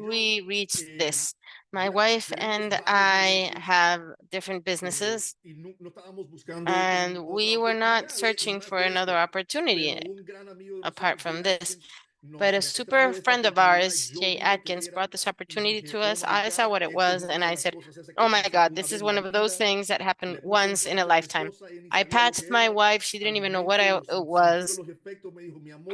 we reached this? My wife and I have different businesses, and we were not searching for another opportunity apart from this. But a super friend of ours, Jay Atkins, brought this opportunity to us. I saw what it was and I said, oh my God, this is one of those things that happen once in a lifetime. I patched my wife. She didn't even know what it was.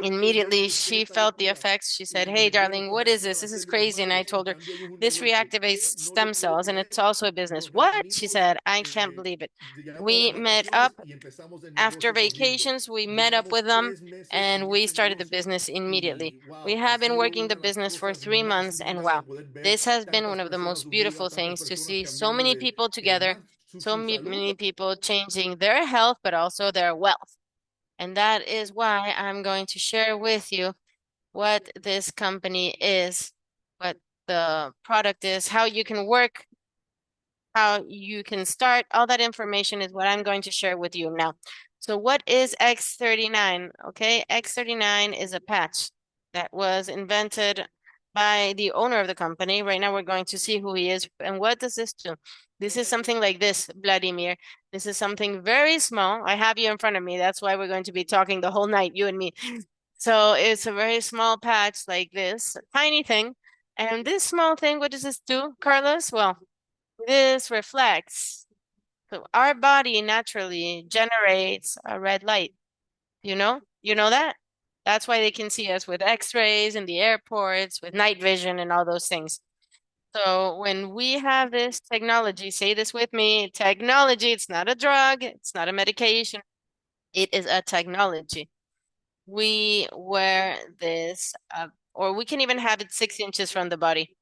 Immediately, she felt the effects. She said, hey, darling, what is this? This is crazy. And I told her, this reactivates stem cells and it's also a business. What? She said, I can't believe it. We met up after vacations, we met up with them and we started the business immediately. We have been working the business for 3 months, and wow, this has been one of the most beautiful things to see so many people together, so many people changing their health, but also their wealth. And that is why I'm going to share with you what this company is, what the product is, how you can work, how you can start. All that information is what I'm going to share with you now. So what is X39? Okay, X39 is a patch that was invented by the owner of the company. Right now we're going to see who he is. And what does this do? This is something like this, Vladimir. This is something very small. I have you in front of me. That's why we're going to be talking the whole night, you and me. So it's a very small patch like this, tiny thing. And this small thing, what does this do, Carlos? Well, this reflects. So our body naturally generates a red light. You know? You know that? That's why they can see us with X-rays in the airports, with night vision and all those things. So when we have this technology, say this with me, technology, it's not a drug, it's not a medication, it is a technology. We wear this, or we can even have it 6 inches from the body.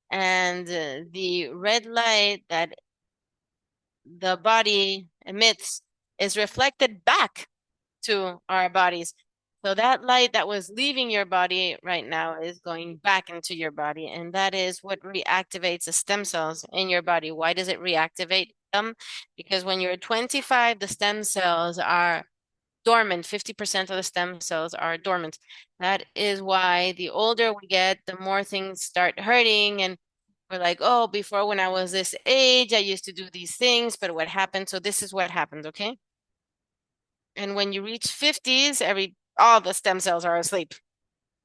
And the red light that the body emits is reflected back to our bodies. So that light that was leaving your body right now is going back into your body, and that is what reactivates the stem cells in your body. Why does it reactivate them? Because when you're 25, the stem cells are dormant. 50% of the stem cells are dormant. That is why the older we get, the more things start hurting and we're like, oh, before when I was this age, I used to do these things, but what happened? So this is what happened, okay? And when you reach 50s, all the stem cells are asleep.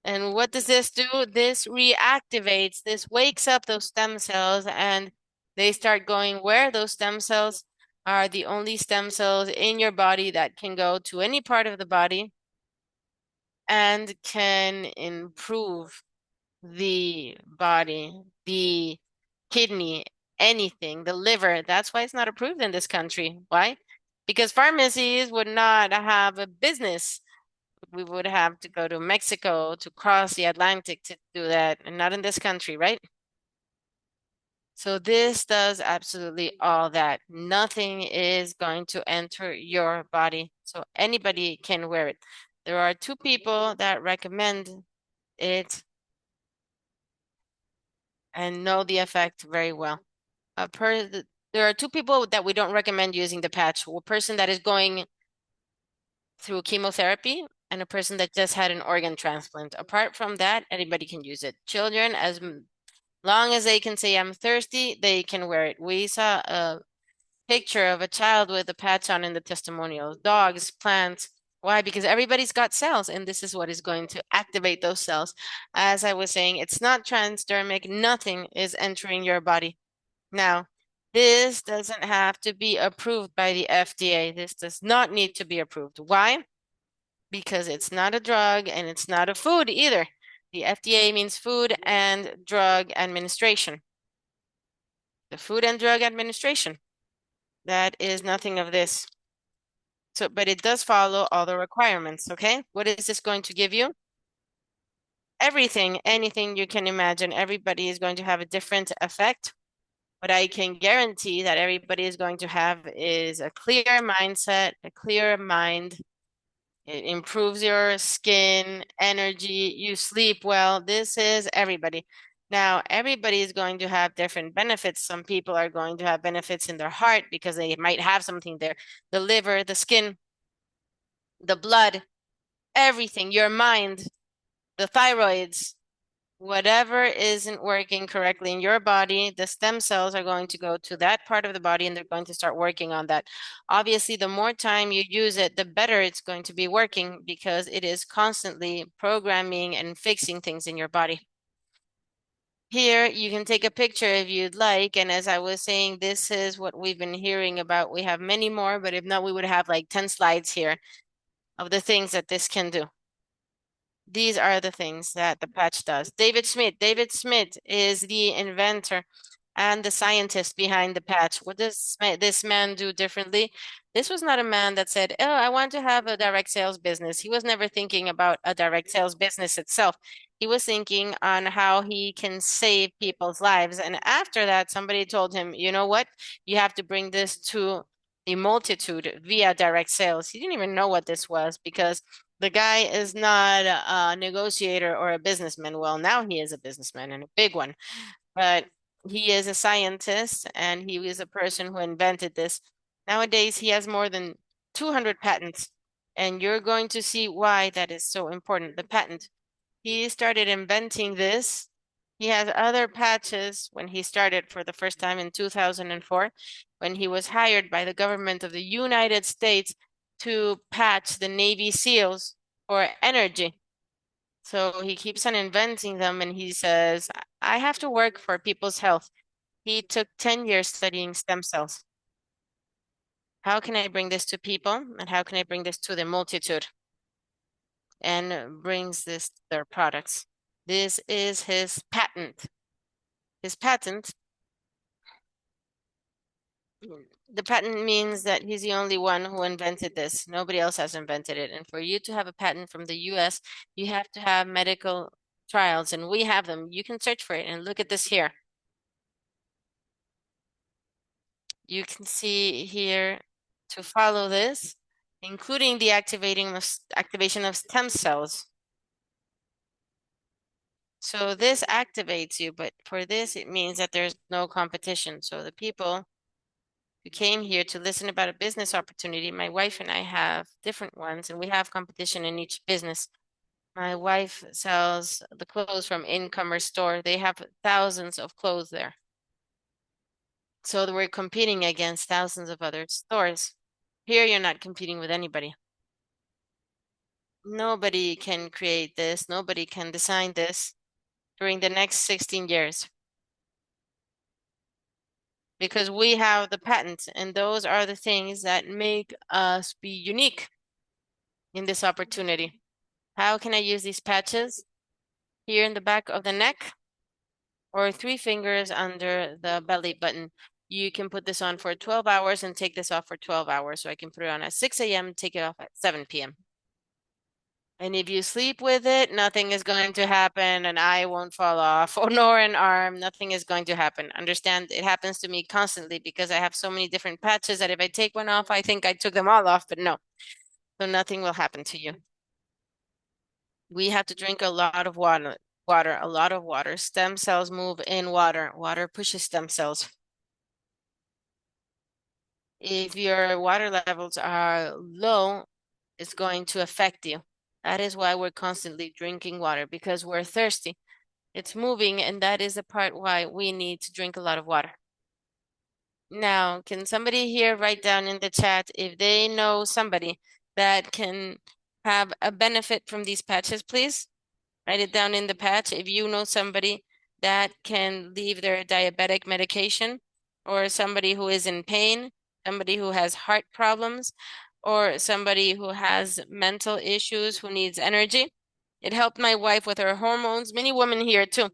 And what does this do? This reactivates, this wakes up those stem cells and they start going where those stem cells are the only stem cells in your body that can go to any part of the body and can improve the body, the kidney, anything, the liver. That's why it's not approved in this country. Why? Because pharmacies would not have a business. We would have to go to Mexico to cross the Atlantic to do that, and not in this country, right? So this does absolutely all that. Nothing is going to enter your body. So anybody can wear it. There are two people that recommend it and know the effect very well. There are two people that we don't recommend using the patch. A person that is going through chemotherapy and a person that just had an organ transplant. Apart from that, anybody can use it. Children, as long as they can say, I'm thirsty, they can wear it. We saw a picture of a child with a patch on in the testimonials. Dogs, plants. Why? Because everybody's got cells, and this is what is going to activate those cells. As I was saying, it's not transdermic. Nothing is entering your body. Now, this doesn't have to be approved by the FDA. This does not need to be approved. Why? Because it's not a drug and it's not a food either. The FDA means Food and Drug Administration. The Food and Drug Administration. That is nothing of this. So, but it does follow all the requirements, okay? What is this going to give you? Everything, anything you can imagine. Everybody is going to have a different effect. What I can guarantee that everybody is going to have is a clear mindset, a clear mind. It improves your skin, energy, you sleep well. This is everybody. Now, everybody is going to have different benefits. Some people are going to have benefits in their heart because they might have something there. The liver, the skin, the blood, everything, your mind, the thyroids, Whatever isn't working correctly in your body, the stem cells are going to go to that part of the body and they're going to start working on that. Obviously, the more time you use it, the better it's going to be working because it is constantly programming and fixing things in your body. Here, you can take a picture if you'd like. And as I was saying, this is what we've been hearing about. We have many more, but if not, we would have like 10 slides here of the things that this can do. These are the things that the patch does. David Smith. David Smith is the inventor and the scientist behind the patch. What does this man do differently? This was not a man that said, "Oh, I want to have a direct sales business." He was never thinking about a direct sales business itself. He was thinking on how he can save people's lives. And after that, somebody told him, "You know what? You have to bring this to the multitude via direct sales." He didn't even know what this was because the guy is not a negotiator or a businessman. Well, now he is a businessman and a big one, but he is a scientist and he was a person who invented this. Nowadays, he has more than 200 patents, and you're going to see why that is so important. The patent. He started inventing this. He has other patches when he started for the first time in 2004, when he was hired by the government of the United States to patch the Navy SEALs for energy. So he keeps on inventing them and he says, I have to work for people's health. He took 10 years studying stem cells. How can I bring this to people and how can I bring this to the multitude? And brings this to their products. This is his patent. His patent, the patent means that he's the only one who invented this. Nobody else has invented it. And for you to have a patent from the US, you have to have medical trials, and we have them. You can search for it and look at this here. You can see here to follow this, including the activation of stem cells. So this activates you, but for this, it means that there's no competition. So the people who came here to listen about a business opportunity, my wife and I have different ones, and we have competition in each business. My wife sells the clothes from Incomers store. They have thousands of clothes there. So we're competing against thousands of other stores. Here, you're not competing with anybody. Nobody can create this. Nobody can design this during the next 16 years because we have the patents, and those are the things that make us be unique in this opportunity. How can I use these patches? Here in the back of the neck or 3 fingers under the belly button. You can put this on for 12 hours and take this off for 12 hours. So I can put it on at 6 a.m., take it off at 7 p.m. And if you sleep with it, nothing is going to happen. An eye won't fall off or nor an arm. Nothing is going to happen. Understand? It happens to me constantly because I have so many different patches that if I take one off, I think I took them all off, but no. So nothing will happen to you. We have to drink a lot of water, a lot of water. Stem cells move in water. Water pushes stem cells. If your water levels are low, it's going to affect you. That is why we're constantly drinking water because we're thirsty. It's moving, and that is the part why we need to drink a lot of water. Now, can somebody here write down in the chat if they know somebody that can have a benefit from these patches, please? Write it down in the patch if you know somebody that can leave their diabetic medication or somebody who is in pain, somebody who has heart problems, or somebody who has mental issues who needs energy. It helped my wife with her hormones. Many women here too.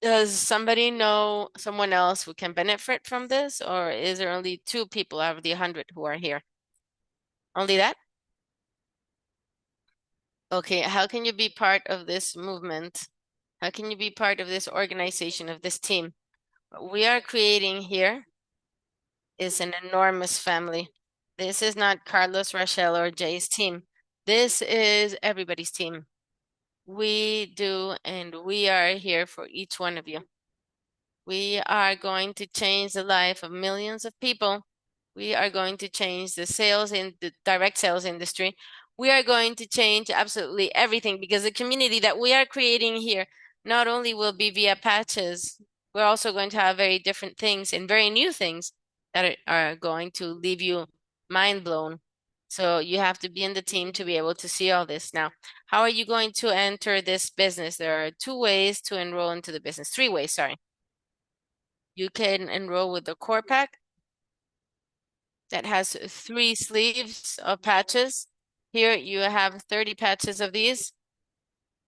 Does somebody know someone else who can benefit from this, or is there only 2 people out of the 100 who are here? Only that? Okay, how can you be part of this movement? How can you be part of this organization, of this team? What we are creating here is an enormous family. This is not Carlos, Rachel, or Jay's team. This is everybody's team. We do, and we are here for each one of you. We are going to change the life of millions of people. We are going to change the sales in the direct sales industry. We are going to change absolutely everything because the community that we are creating here not only will be via patches, we're also going to have very different things and very new things that are going to leave you mind blown. So you have to be in the team to be able to see all this. Now, how are you going to enter this business? There are two ways to enroll into the business, three ways, sorry. You can enroll with the core pack that has 3 sleeves of patches. Here you have 30 patches of these,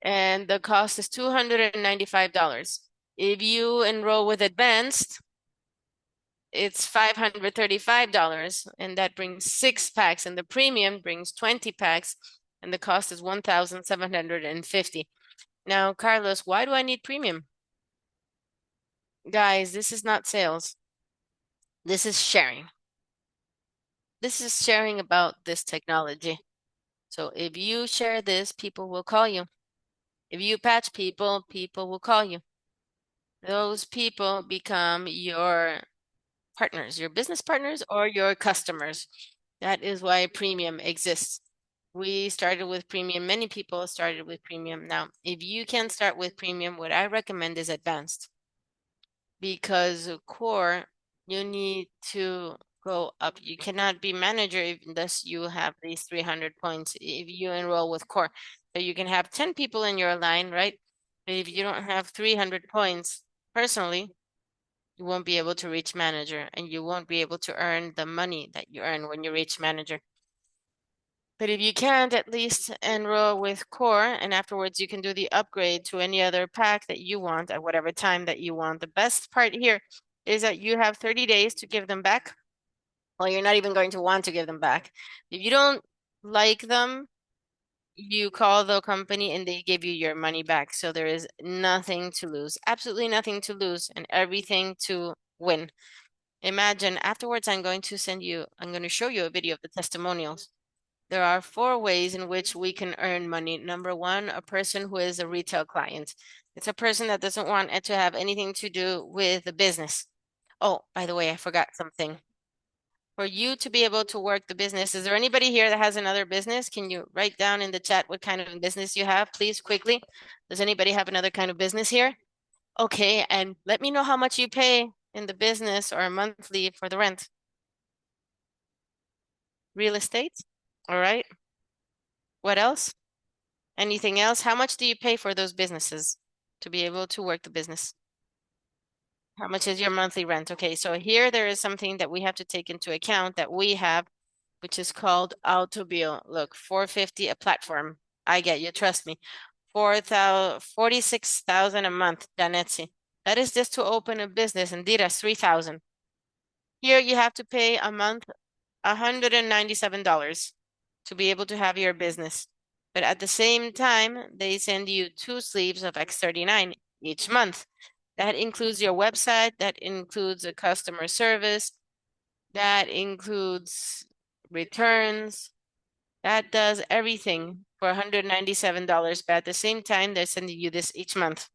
and the cost is $295. If you enroll with advanced, it's $535, and that brings 6 packs, and the premium brings 20 packs, and the cost is 1,750. Now, Carlos, why do I need premium? Guys, this is not sales. This is sharing. This is sharing about this technology. So if you share this, people will call you. If you patch people, people will call you. Those people become your partners, your business partners or your customers. That is why premium exists. We started with premium. Many people started with premium. Now, if you can start with premium, what I recommend is advanced, because core, you need to go up. You cannot be manager unless you have these 300 points if you enroll with core. So you can have 10 people in your line, right? But if you don't have 300 points personally, you won't be able to reach manager, and you won't be able to earn the money that you earn when you reach manager. But if you can't, at least enroll with core, and afterwards you can do the upgrade to any other pack that you want at whatever time that you want. The best part here is that you have 30 days to give them back. Well, you're not even going to want to give them back. If you don't like them, you call the company and they give you your money back. So there is nothing to lose, absolutely nothing to lose, and everything to win. Imagine afterwards, I'm going to show you a video of the testimonials. There are 4 ways in which we can earn money. Number one, a person who is a retail client. It's a person that doesn't want it to have anything to do with the business. Oh, by the way, I forgot something. For you to be able to work the business, is there anybody here that has another business? Can you write down in the chat what kind of business you have, please, quickly? Does anybody have another kind of business here? Okay, and let me know how much you pay in the business or monthly for the rent. Real estate? All right. What else? Anything else? How much do you pay for those businesses to be able to work the business? How much is your monthly rent? Okay, so here there is something that we have to take into account that we have, which is called Autobill. Look, 450 a platform. I get you, trust me. 46,000 a month, Janetsi. That is just to open a business, and Dira's 3,000. Here you have to pay a month $197 to be able to have your business. But at the same time, they send you 2 sleeves of X39 each month. That includes your website, that includes a customer service, that includes returns, that does everything for $197. But at the same time, they're sending you this each month.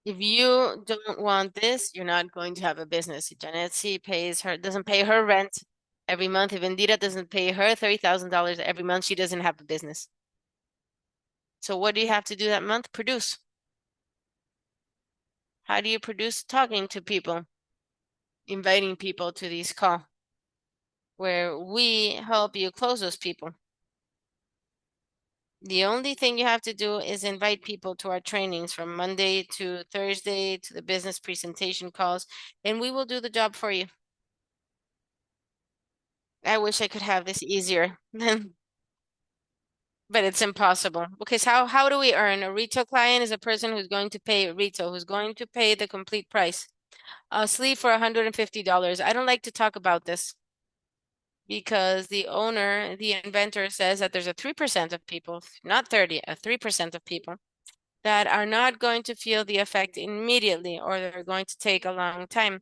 If you don't want this, you're not going to have a business. Janetsi doesn't pay her rent every month. If Indira doesn't pay her $30,000 every month, she doesn't have a business. So what do you have to do that month? Produce. How do you produce? Talking to people, inviting people to these calls where we help you close those people. The only thing you have to do is invite people to our trainings from Monday to Thursday to the business presentation calls, and we will do the job for you. I wish I could have this easier, but it's impossible. Because how do we earn? A retail client is a person who's going to pay retail, who's going to pay the complete price. A sleeve for $150. I don't like to talk about this because the owner, the inventor says that there's a 3% of people, not 30, a 3% of people that are not going to feel the effect immediately, or they're going to take a long time.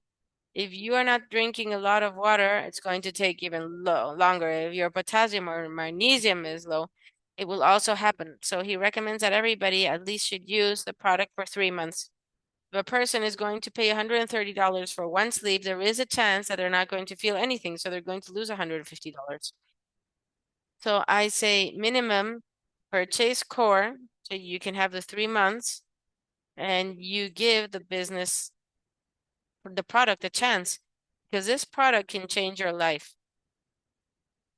If you are not drinking a lot of water, it's going to take even longer. If your potassium or magnesium is low, it will also happen. So he recommends that everybody at least should use the product for 3 months. If a person is going to pay $130 for 1 sleeve, there is a chance that they're not going to feel anything. So they're going to lose $150. So I say minimum purchase core so you can have the 3 months and you give the business, the product a chance because this product can change your life.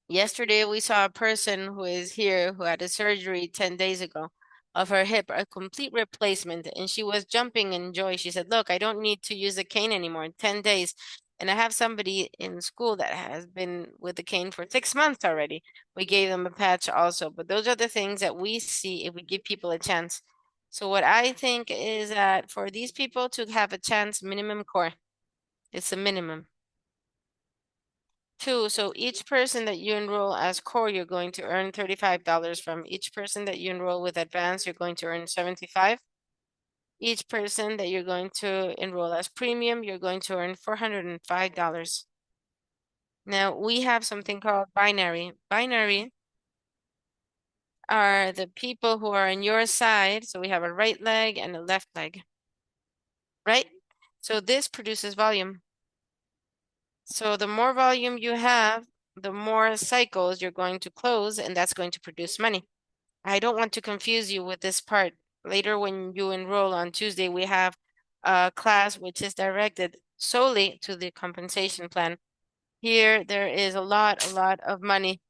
Yesterday, we saw a person who is here who had a surgery 10 days ago of her hip, a complete replacement, and she was jumping in joy. She said, "Look, I don't need to use a cane anymore in 10 days." And I have somebody in school that has been with the cane for 6 months already. We gave them a patch also, but those are the things that we see if we give people a chance. So what I think is that for these people to have a chance, minimum core, it's a minimum. Two, so each person that you enroll as core, you're going to earn $35 from. Each person that you enroll with advanced, you're going to earn 75. Each person that you're going to enroll as premium, you're going to earn $405. Now, we have something called binary. Binary are the people who are on your side. So we have a right leg and a left leg, right? So this produces volume. So the more volume you have, the more cycles you're going to close, and that's going to produce money. I don't want to confuse you with this part. Later, when you enroll on Tuesday, we have a class which is directed solely to the compensation plan. Here, there is a lot of money,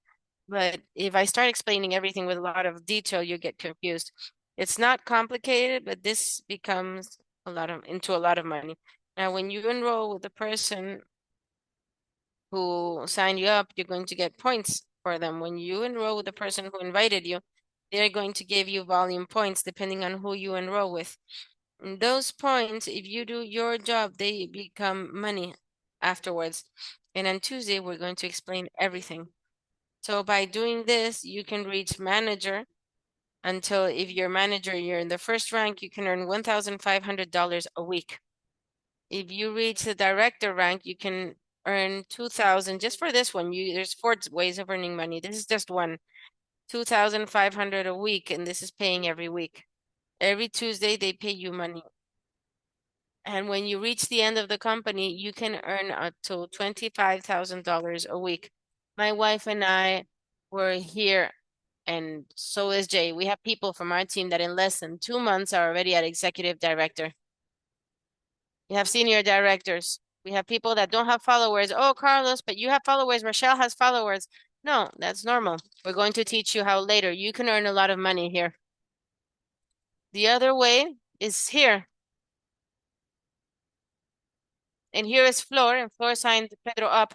but if I start explaining everything with a lot of detail, you get confused. It's not complicated, but this becomes into a lot of money. Now, when you enroll with the person who signed you up, you're going to get points for them. When you enroll with the person who invited you, they're going to give you volume points depending on who you enroll with. And those points, if you do your job, they become money afterwards. And on Tuesday, we're going to explain everything. So by doing this, you can reach manager until if you're manager, you're in the first rank, you can earn $1,500 a week. If you reach the director rank, you can earn 2,000 just for this one. There's 4 ways of earning money. This is just one. 2,500 a week, and this is paying every week. Every Tuesday they pay you money. And when you reach the end of the company, you can earn up to $25,000 a week. My wife and I were here, and so is Jay. We have people from our team that in less than 2 months are already at executive director. We have senior directors. We have people that don't have followers. Oh, Carlos, but you have followers. Rochelle has followers. No, that's normal. We're going to teach you how later you can earn a lot of money here. The other way is here. And here is Flor, and Flor signed Pedro up.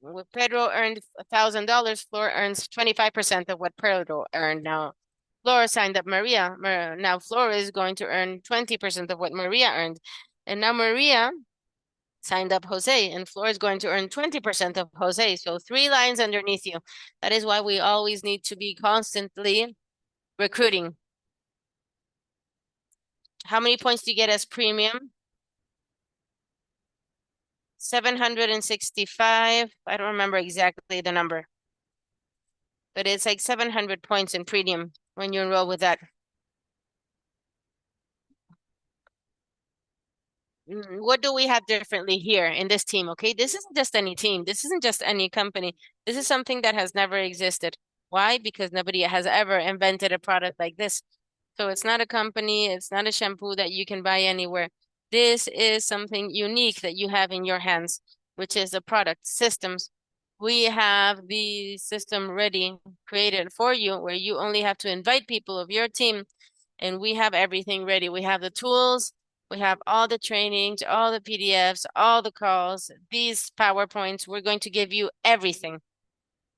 When Pedro earned $1,000, Flor earns 25% of what Pedro earned now. Flor signed up Maria. Now Flor is going to earn 20% of what Maria earned. And now Maria signed up Jose, and Flor is going to earn 20% of Jose. So 3 lines underneath you. That is why we always need to be constantly recruiting. How many points do you get as premium? 765. I don't remember exactly the number, but it's like 700 points in premium when you enroll with that. What do we have differently here in this team? Okay, this isn't just any team. This isn't just any company. This is something that has never existed. Why? Because nobody has ever invented a product like this. So it's not a company, it's not a shampoo that you can buy anywhere. This is something unique that you have in your hands, which is the product systems. We have the system ready, created for you, where you only have to invite people of your team, and we have everything ready. We have the tools, we have all the trainings, all the PDFs, all the calls, these PowerPoints. We're going to give you everything.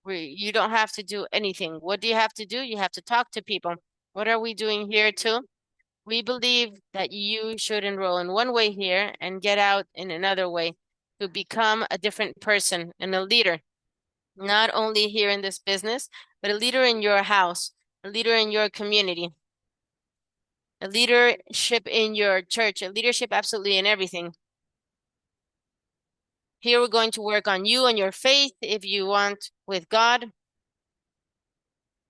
You don't have to do anything. What do you have to do? You have to talk to people. What are we doing here too? We believe that you should enroll in one way here and get out in another way to become a different person and a leader, not only here in this business, but a leader in your house, a leader in your community, a leadership in your church, a leadership absolutely in everything. Here we're going to work on you and your faith if you want with God.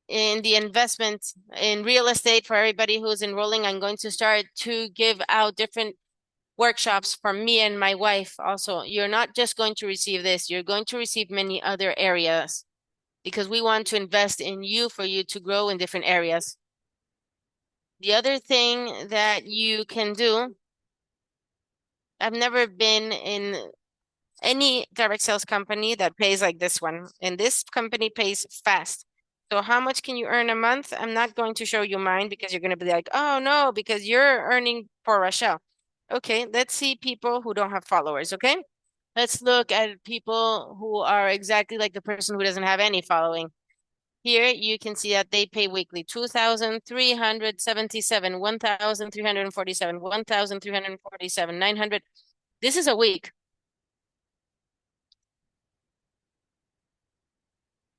In the investment in real estate for everybody who's enrolling, I'm going to start to give out different workshops from me and my wife also. You're not just going to receive this, you're going to receive many other areas. because we want to invest in you for you to grow in different areas. The other thing that you can do, I've never been in any direct sales company that pays like this one, and this company pays fast. So how much can you earn a month? I'm not going to show you mine because you're going to be like, oh no, because you're earning for Rochelle. Okay, let's see people who don't have followers, okay? Let's look at people who are exactly like the person who doesn't have any following. Here you can see that they pay weekly 2,377, 1,347, 1,347, 900. This is a week.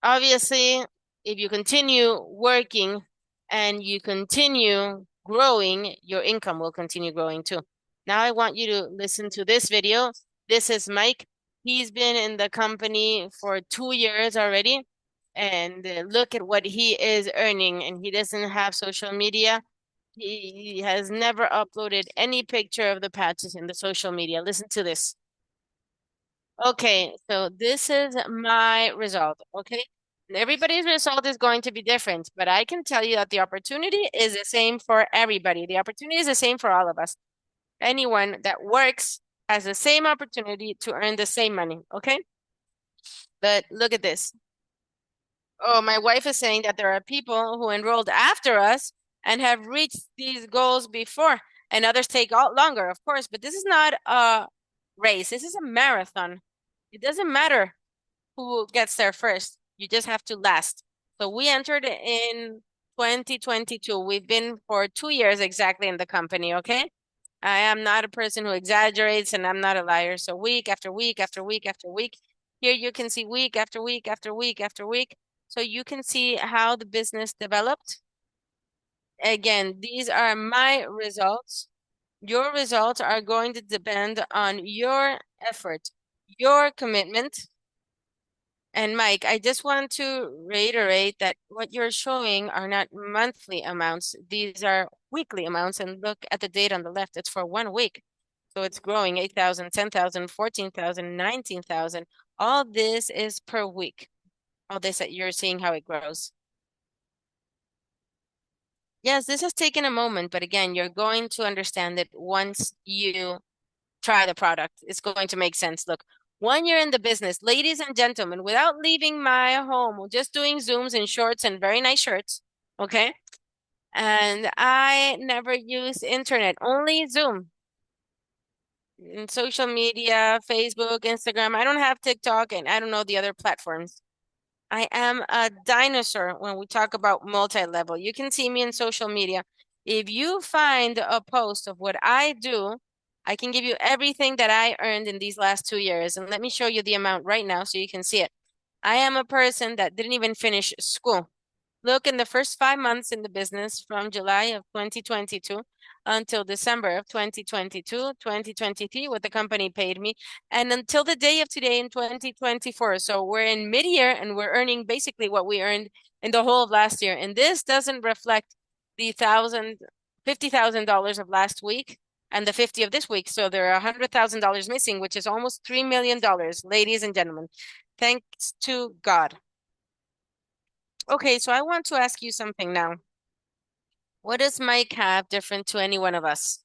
Obviously, if you continue working and you continue growing, your income will continue growing too. Now I want you to listen to this video. This is Mike. He's been in the company for 2 years already. And look at what he is earning. And he doesn't have social media. He has never uploaded any picture of the patches in the social media. Listen to this. Okay, so this is my result, okay? Everybody's result is going to be different, but I can tell you that the opportunity is the same for everybody. The opportunity is the same for all of us. Anyone that works has the same opportunity to earn the same money, okay? But look at this. Oh, my wife is saying that there are people who enrolled after us and have reached these goals before, and others take out longer, of course, but this is not a race. This is a marathon. It doesn't matter who gets there first. You just have to last. So we entered in 2022. We've been for 2 years exactly in the company, okay? I am not a person who exaggerates and I'm not a liar. So week after week after week after week. Here you can see week after week after week after week. So you can see how the business developed. Again, these are my results. Your results are going to depend on your effort, your commitment. And Mike, I just want to reiterate that what you're showing are not monthly amounts. These are weekly amounts. And look at the date on the left. It's for 1 week. So it's growing 8,000, 10,000, 14,000, 19,000. All this is per week. All this that you're seeing how it grows. Yes, this has taken a moment, but again, you're going to understand it once you try the product. It's going to make sense. Look, 1 year in the business, ladies and gentlemen, without leaving my home, just doing Zooms and shorts and very nice shirts, okay? And I never use internet, only Zoom. In social media, Facebook, Instagram. I don't have TikTok and I don't know the other platforms. I am a dinosaur when we talk about multi-level. You can see me in social media. If you find a post of what I do, I can give you everything that I earned in these last 2 years. And let me show you the amount right now so you can see it. I am a person that didn't even finish school. Look, in the first 5 months in the business from July of 2022 until December of 2022, 2023, what the company paid me, and until the day of today in 2024. So we're in mid-year and we're earning basically what we earned in the whole of last year. And this doesn't reflect the $50,000 of last week and the 50 of this week. So there are $100,000 missing, which is almost $3 million, ladies and gentlemen. Thanks to God. Okay, so I want to ask you something now. What does Mike have different to any one of us?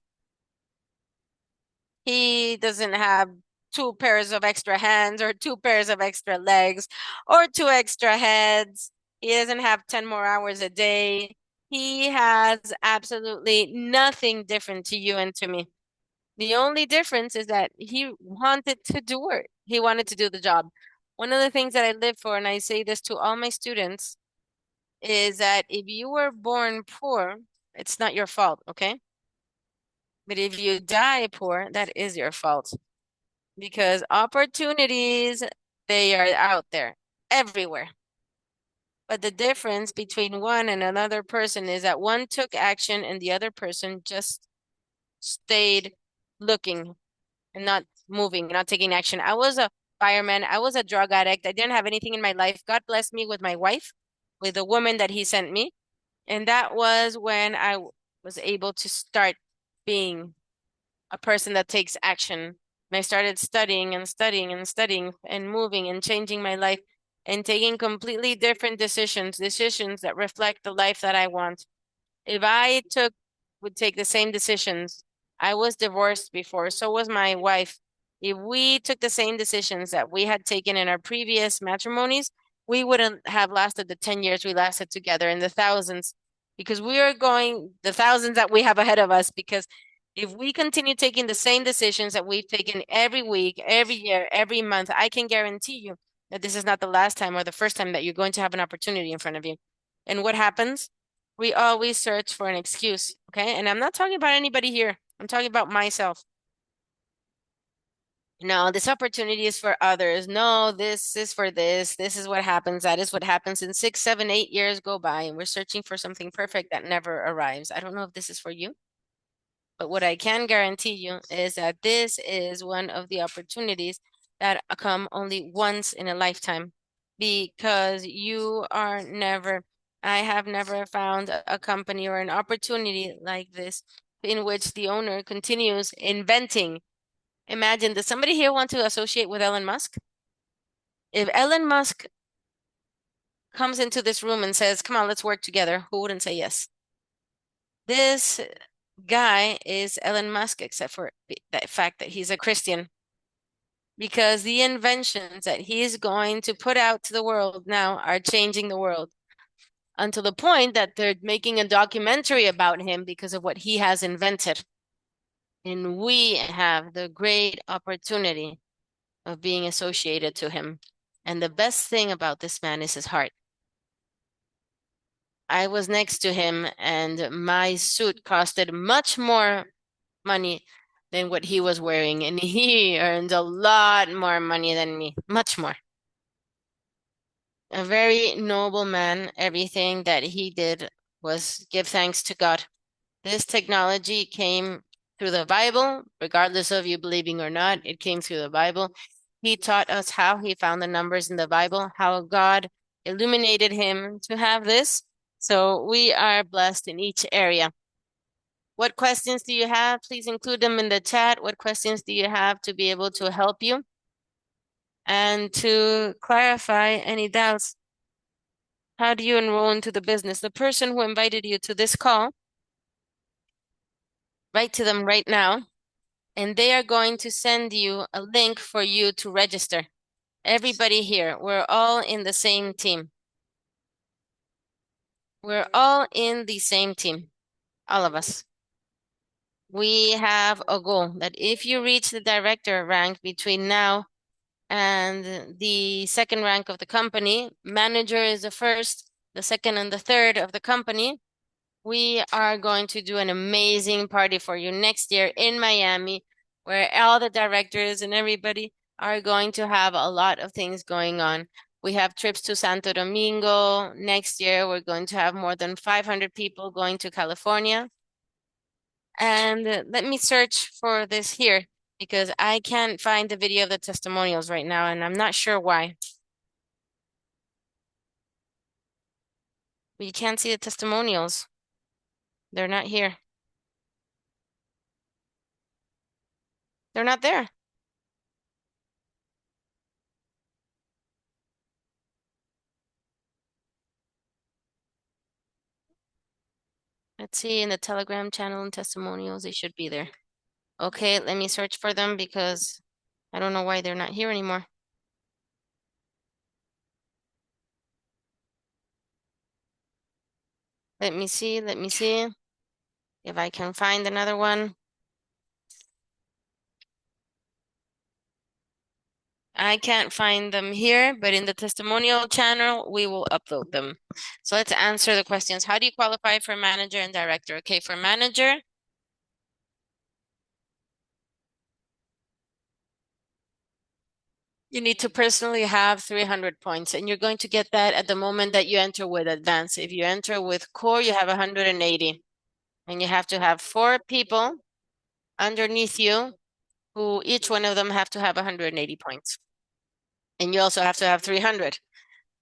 He doesn't have two pairs of extra hands or two pairs of extra legs or two extra heads. He doesn't have 10 more hours a day. He has absolutely nothing different to you and to me. The only difference is that he wanted to do it. He wanted to do the job. One of the things that I live for, and I say this to all my students, is that if you were born poor, it's not your fault, okay? But if you die poor, that is your fault because opportunities, they are out there everywhere. But the difference between one and another person is that one took action and the other person just stayed looking and not moving, not taking action. I was a fireman. I was a drug addict. I didn't have anything in my life. God blessed me with my wife, with the woman that he sent me. And that was when I was able to start being a person that takes action. And I started studying and studying and studying and moving and changing my life. and taking completely different decisions that reflect the life that I want. If I would take the same decisions, I was divorced before, so was my wife. If we took the same decisions that we had taken in our previous matrimonies, we wouldn't have lasted the 10 years we lasted together in the thousands, because we are going the thousands that we have ahead of us. Because if we continue taking the same decisions that we've taken every week, every year, every month, I can guarantee you that this is not the last time or the first time that you're going to have an opportunity in front of you. And what happens? We always search for an excuse, okay? And I'm not talking about anybody here. I'm talking about myself. No, this opportunity is for others. No, this is for this. This is what happens. That is what happens. And 6, 7, 8 years go by, and we're searching for something perfect that never arrives. I don't know if this is for you, but what I can guarantee you is that this is one of the opportunities that come only once in a lifetime, because I have never found a company or an opportunity like this in which the owner continues inventing. Imagine, does somebody here want to associate with Elon Musk? If Elon Musk comes into this room and says, "Come on, let's work together," who wouldn't say yes? This guy is Elon Musk, except for the fact that he's a Christian, because the inventions that he's going to put out to the world now are changing the world, until the point that they're making a documentary about him because of what he has invented. And we have the great opportunity of being associated to him. And the best thing about this man is his heart. I was next to him, and my suit costed much more money than what he was wearing, and he earned a lot more money than me, much more. A very noble man. Everything that he did was give thanks to God. This technology came through the Bible, regardless of you believing or not, it came through the Bible. He taught us how he found the numbers in the Bible, how God illuminated him to have this. So we are blessed in each area. What questions do you have? Please include them in the chat. What questions do you have to be able to help you and to clarify any doubts? How do you enroll into the business? The person who invited you to this call, write to them right now, and they are going to send you a link for you to register. Everybody here, we're all in the same team. We're all in the same team, all of us. We have a goal that if you reach the director rank between now and the second rank of the company, manager is the first, the second and the third of the company, we are going to do an amazing party for you next year in Miami, where all the directors and everybody are going to have a lot of things going on. We have trips to Santo Domingo. Next year, we're going to have more than 500 people going to California. And let me search for this here, because I can't find the video of the testimonials right now, and I'm not sure why. We can't see the testimonials. They're not here. They're not there. Let's see, in the Telegram channel and testimonials, they should be there. Okay, let me search for them because I don't know why they're not here anymore. Let me see if I can find another one. I can't find them here, but in the testimonial channel, we will upload them. So let's answer the questions. How do you qualify for manager and director? Okay, for manager, you need to personally have 300 points, and you're going to get that at the moment that you enter with advanced. If you enter with core, you have 180, and you have to have 4 people underneath you who each one of them have to have 180 points. And you also have to have 300.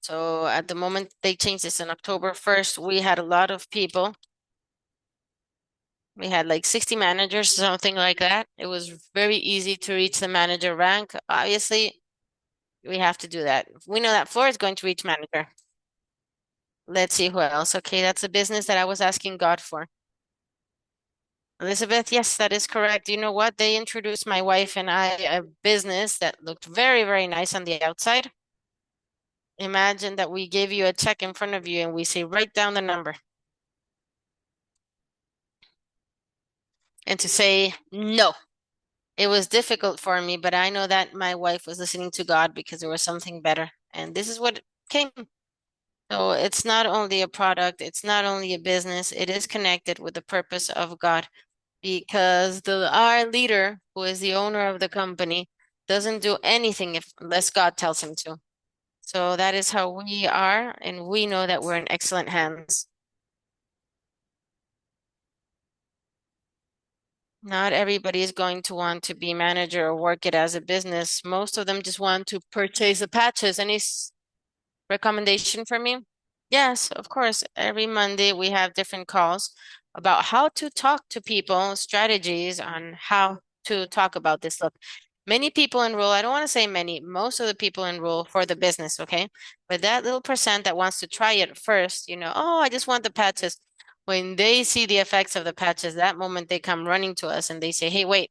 So at the moment they changed this on October 1st, we had a lot of people. We had like 60 managers, something like that. It was very easy to reach the manager rank. Obviously, We have to do that. We know that floor is going to reach manager. Let's see who else. Okay, that's a business that I was asking God for. Elizabeth, yes, that is correct. You know what? They introduced my wife and I a business that looked very, very nice on the outside. Imagine that we give you a check in front of you and we say, write down the number. And to say, no. It was difficult for me, but I know that my wife was listening to God because there was something better. And this is what came. So it's not only a product, it's not only a business, it is connected with the purpose of God because our leader, who is the owner of the company, doesn't do anything if unless God tells him to. So that is how we are, and we know that we're in excellent hands. Not everybody is going to want to be manager or work it as a business. Most of them just want to purchase the patches. Any recommendation for me? Yes, of course. Every Monday we have different calls about how to talk to people, strategies on how to talk about this. Look, many people enroll, I don't want to say many, most of the people enroll for the business, okay? But that little percent that wants to try it first, oh, I just want the patches. When they see the effects of the patches, that moment they come running to us and they say, hey, wait,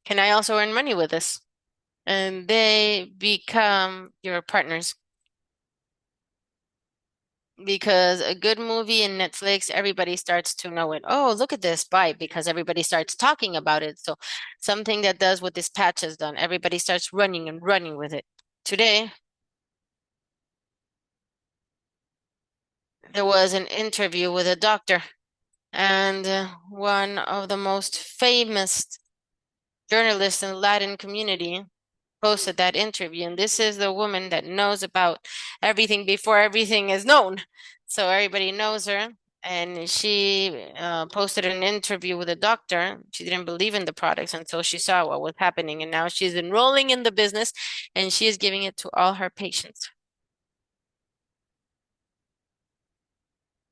can I also earn money with this? And they become your partners. Because a good movie in Netflix, everybody starts to know it. Oh, look at this bite because everybody starts talking about it. So something that does what this patch has done, everybody starts running and running with it. Today, there was an interview with a doctor, and one of the most famous journalists in the Latin community posted that interview. And this is the woman that knows about everything before everything is known. So everybody knows her. And she posted an interview with a doctor. She didn't believe in the products until she saw what was happening. And now she's enrolling in the business and she is giving it to all her patients.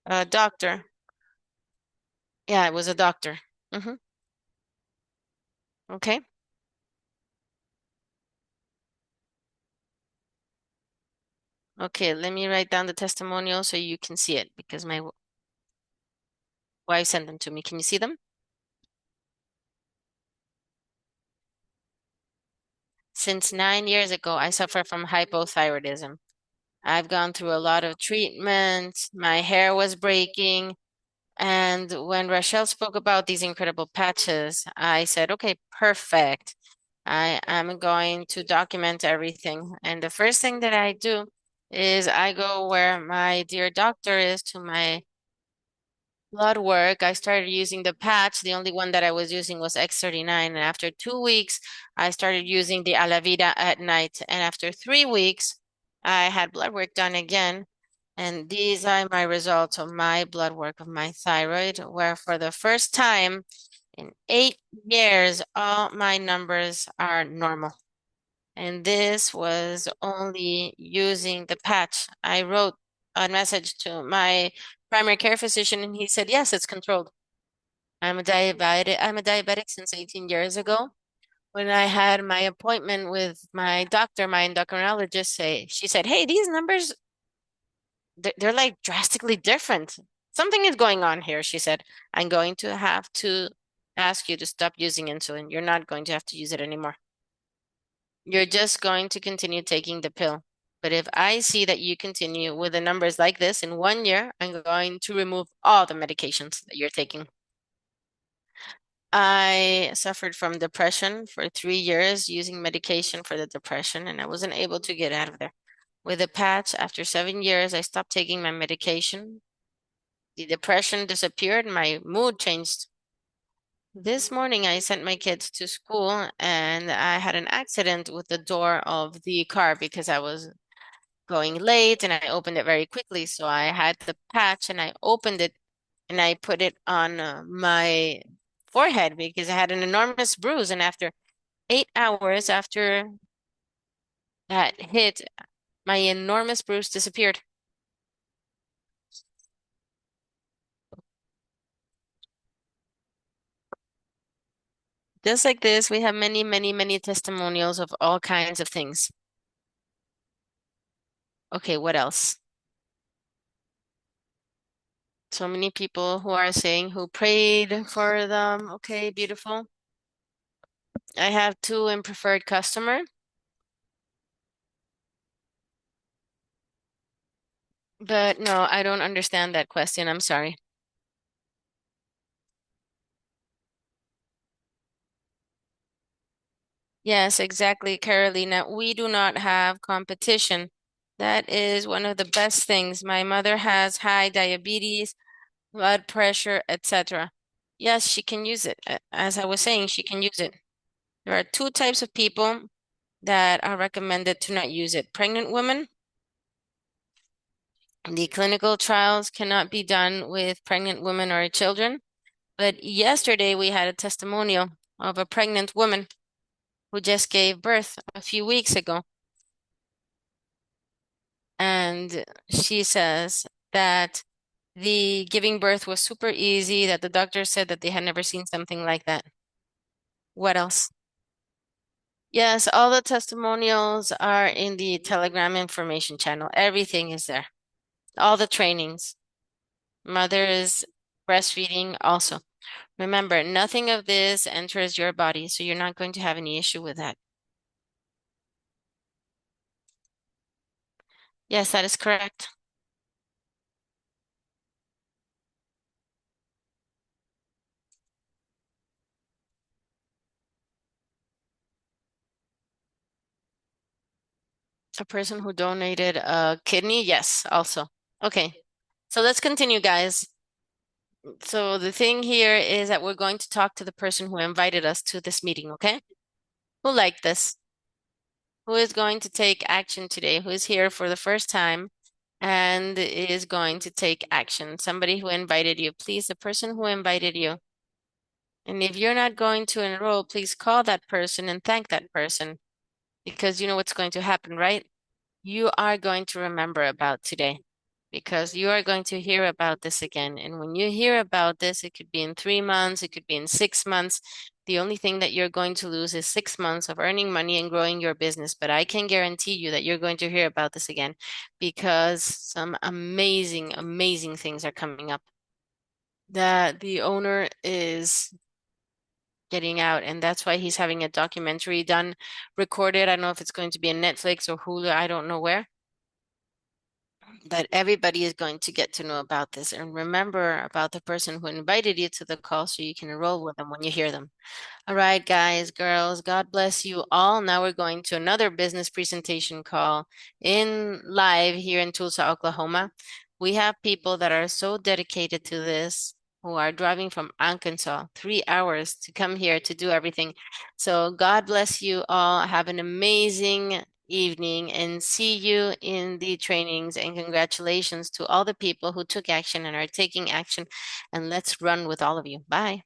A doctor. Yeah, it was a doctor. Hmm. Okay. Okay, let me write down the testimonial so you can see it because my wife sent them to me. Can you see them? Since 9 years ago, I suffer from hypothyroidism. I've gone through a lot of treatments. My hair was breaking. And when Rachel spoke about these incredible patches, I said, okay, perfect. I am going to document everything. And the first thing that I do is I go where my dear doctor is to my blood work. I started using the patch. The only one that I was using was X39. And after 2 weeks, I started using the Alavida at night. And after 3 weeks, I had blood work done again. And these are my results of my blood work of my thyroid, where for the first time in 8 years, all my numbers are normal. And this was only using the patch. I wrote a message to my primary care physician and he said, yes, it's controlled. I'm a diabetic since 18 years ago. When I had my appointment with my doctor, my endocrinologist, she said, hey, these numbers, they're like drastically different. Something is going on here, she said. I'm going to have to ask you to stop using insulin. You're not going to have to use it anymore. You're just going to continue taking the pill. But if I see that you continue with the numbers like this in 1 year, I'm going to remove all the medications that you're taking. I suffered from depression for 3 years using medication for the depression, and I wasn't able to get out of there. With a patch, after 7 years, I stopped taking my medication. The depression disappeared, my mood changed. This morning, I sent my kids to school and I had an accident with the door of the car because I was going late and I opened it very quickly. So I had the patch and I opened it and I put it on my forehead because I had an enormous bruise. And after 8 hours after that hit, my enormous bruise disappeared. Just like this, we have many, many, many testimonials of all kinds of things. Okay, what else? So many people who are saying who prayed for them. Okay, beautiful. I have two in preferred customer, but no, I don't understand that question. I'm sorry. Yes, exactly, Carolina. We do not have competition. That is one of the best things. My mother has high diabetes, blood pressure, etc. Yes, she can use it. As I was saying, she can use it. There are two types of people that are recommended to not use it. Pregnant women, the clinical trials cannot be done with pregnant women or children. But yesterday we had a testimonial of a pregnant woman who just gave birth a few weeks ago. And she says that the giving birth was super easy, that the doctor said that they had never seen something like that. What else? Yes, all the testimonials are in the Telegram information channel. Everything is there. All the trainings. Mother is breastfeeding also. Remember, nothing of this enters your body, so you're not going to have any issue with that. Yes, that is correct. A person who donated a kidney, yes, also. Okay, so let's continue, guys. So the thing here is that we're going to talk to the person who invited us to this meeting, okay? Who liked this? Who is going to take action today? Who is here for the first time and is going to take action? Somebody who invited you, please, the person who invited you. And if you're not going to enroll, please call that person and thank that person because you know what's going to happen, right? You are going to remember about today because you are going to hear about this again. And when you hear about this, it could be in 3 months, it could be in 6 months. The only thing that you're going to lose is 6 months of earning money and growing your business. But I can guarantee you that you're going to hear about this again because some amazing, amazing things are coming up. That the owner is getting out, and that's why he's having a documentary done, recorded. I don't know if it's going to be in Netflix or Hulu, I don't know where, but everybody is going to get to know about this. And remember about the person who invited you to the call so you can enroll with them when you hear them. All right, guys, girls, God bless you all. Now we're going to another business presentation call in live here in Tulsa, Oklahoma. We have people that are so dedicated to this who are driving from Arkansas 3 hours to come here to do everything. So God bless you all. Have an amazing evening and see you in the trainings. And congratulations to all the people who took action and are taking action. And let's run with all of you. Bye.